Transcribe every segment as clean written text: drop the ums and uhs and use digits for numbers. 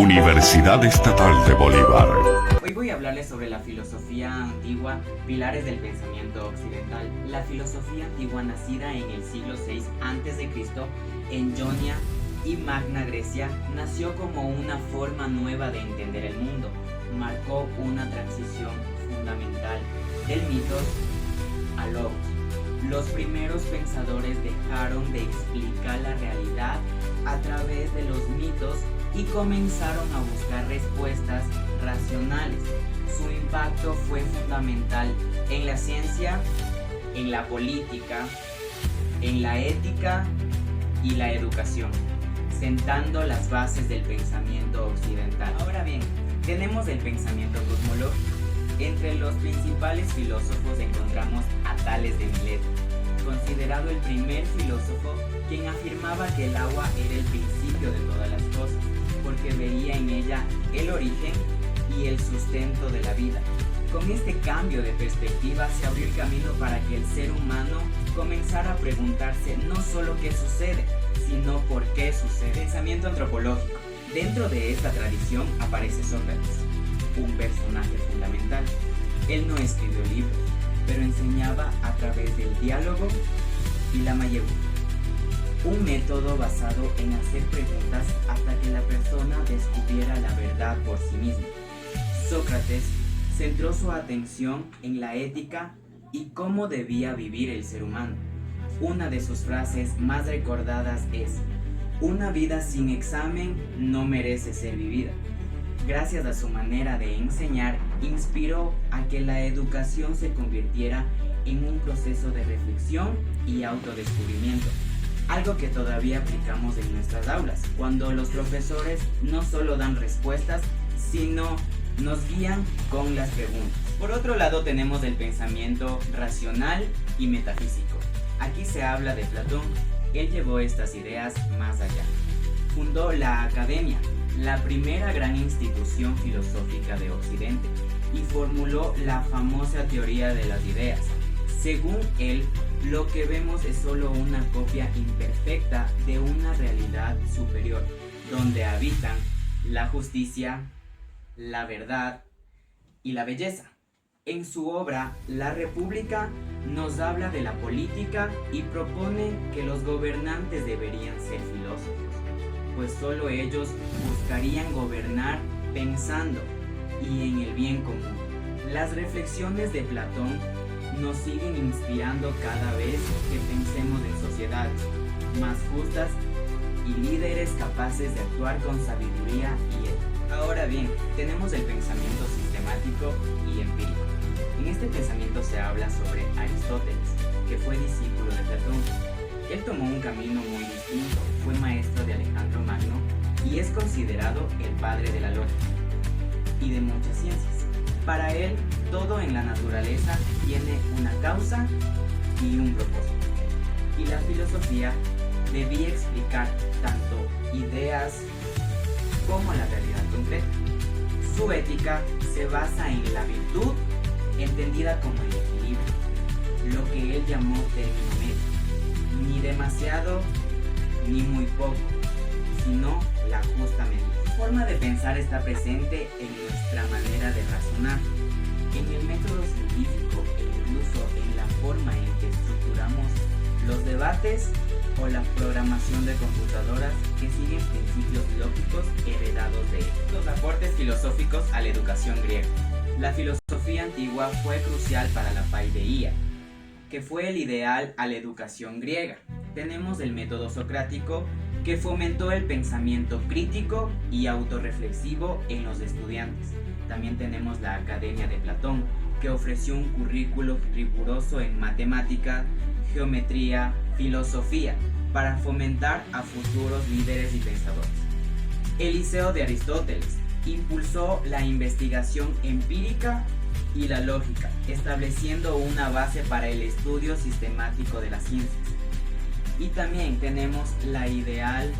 Universidad Estatal de Bolívar. Hoy voy a hablarles sobre la filosofía antigua, pilares del pensamiento occidental. La filosofía antigua, nacida en el siglo VI a.C. en Jonia y Magna Grecia, nació como una forma nueva de entender el mundo. Marcó una transición fundamental del mitos al logos. Los primeros pensadores dejaron de explicar la realidad a través de los mitos y comenzaron a buscar respuestas racionales. Su impacto fue fundamental en la ciencia, en la política, en la ética y la educación, sentando las bases del pensamiento occidental. Ahora bien, tenemos el pensamiento cosmológico. Entre los principales filósofos encontramos a Tales de Mileto, considerado el primer filósofo quien afirmaba que el agua era el principio de todas las cosas, porque veía en ella el origen y el sustento de la vida. Con este cambio de perspectiva se abrió el camino para que el ser humano comenzara a preguntarse no solo qué sucede, sino por qué sucede. Pensamiento antropológico. Dentro de esta tradición aparece Sócrates, un personaje fundamental. Él no escribió libros, pero enseñaba a través del diálogo y la mayéutica, un método basado en hacer preguntas hasta que la persona descubriera la verdad por sí misma. Sócrates centró su atención en la ética y cómo debía vivir el ser humano. Una de sus frases más recordadas es: "Una vida sin examen no merece ser vivida". Gracias a su manera de enseñar, inspiró a que la educación se convirtiera en un proceso de reflexión y autodescubrimiento, algo que todavía aplicamos en nuestras aulas, cuando los profesores no solo dan respuestas, sino nos guían con las preguntas. Por otro lado, tenemos el pensamiento racional y metafísico. Aquí se habla de Platón. Él llevó estas ideas más allá. Fundó la Academia, la primera gran institución filosófica de Occidente, y formuló la famosa teoría de las ideas. Según él, lo que vemos es solo una copia imperfecta de una realidad superior, donde habitan la justicia, la verdad y la belleza. En su obra, La República, nos habla de la política y propone que los gobernantes deberían ser filósofos, pues solo ellos buscarían gobernar pensando y en el bien común. Las reflexiones de Platón nos siguen inspirando cada vez que pensemos en sociedades más justas y líderes capaces de actuar con sabiduría y ética. Ahora bien, tenemos el pensamiento sistemático y empírico. En este pensamiento se habla sobre Aristóteles, que fue discípulo de Platón. Él tomó un camino muy distinto, fue maestro de Alejandro Magno y es considerado el padre de la lógica y de muchas ciencias. Para él, todo en la naturaleza tiene una causa y un propósito, y la filosofía debía explicar tanto ideas como la realidad concreta. Su ética se basa en la virtud, entendida como el equilibrio, lo que él llamó término medio, ni demasiado ni muy poco, sino la justa medida. Su forma de pensar está presente en nuestra manera de razonar, en el método científico e incluso en la forma en que estructuramos los debates o la programación de computadoras que siguen principios lógicos heredados de él. Los aportes filosóficos a la educación griega. La filosofía antigua fue crucial para la paideía, que fue el ideal a la educación griega. Tenemos el método socrático, que fomentó el pensamiento crítico y autorreflexivo en los estudiantes. También tenemos la Academia de Platón, que ofreció un currículo riguroso en matemática, geometría, filosofía, para fomentar a futuros líderes y pensadores. El Liceo de Aristóteles impulsó la investigación empírica y la lógica, estableciendo una base para el estudio sistemático de las ciencias. Y también tenemos la ideal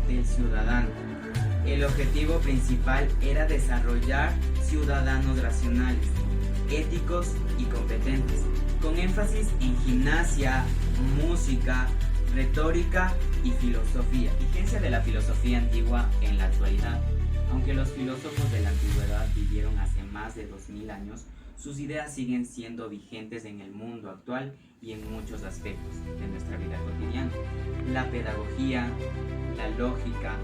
del ciudadano. El objetivo principal era desarrollar ciudadanos racionales, éticos y competentes, con énfasis en gimnasia, música, retórica y filosofía. Vigencia de la filosofía antigua en la actualidad. Aunque los filósofos de la antigüedad vivieron hace más de 2000 años, sus ideas siguen siendo vigentes en el mundo actual y en muchos aspectos de nuestra vida cotidiana. La pedagogía, la lógica,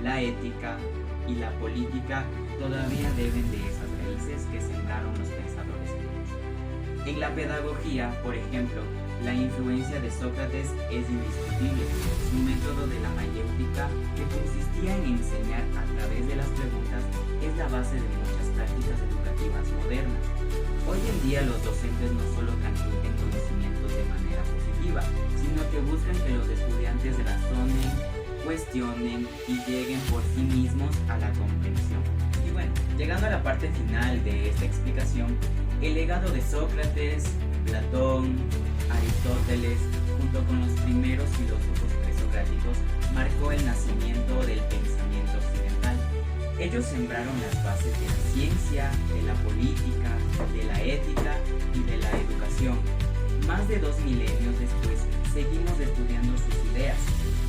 la ética y la política todavía deben de esas raíces que sembraron los pensadores griegos. En la pedagogía, por ejemplo, la influencia de Sócrates es indiscutible. Su método de la mayéutica, que consistía en enseñar a través de las preguntas, es la base de muchas prácticas educativas modernas. Hoy en día los docentes no solo transmiten conocimientos de manera positiva, sino que buscan que los estudiantes razonen, cuestionen y lleguen por sí mismos a la comprensión. Y bueno, llegando a la parte final de esta explicación, el legado de Sócrates, Platón, Aristóteles, junto con los primeros filósofos presocráticos, marcó el nacimiento del pensamiento occidental. Ellos sembraron las bases de la ciencia, de la política, de la ética y de la educación. Más de 2 milenios después, seguimos estudiando sus ideas,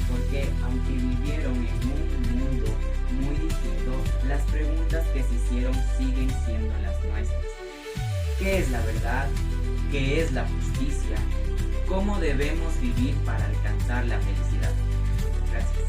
porque aunque vivieron en un mundo muy distinto, las preguntas que se hicieron siguen siendo las nuestras. ¿Qué es la verdad? ¿Qué es la justicia? ¿Cómo debemos vivir para alcanzar la felicidad? Gracias.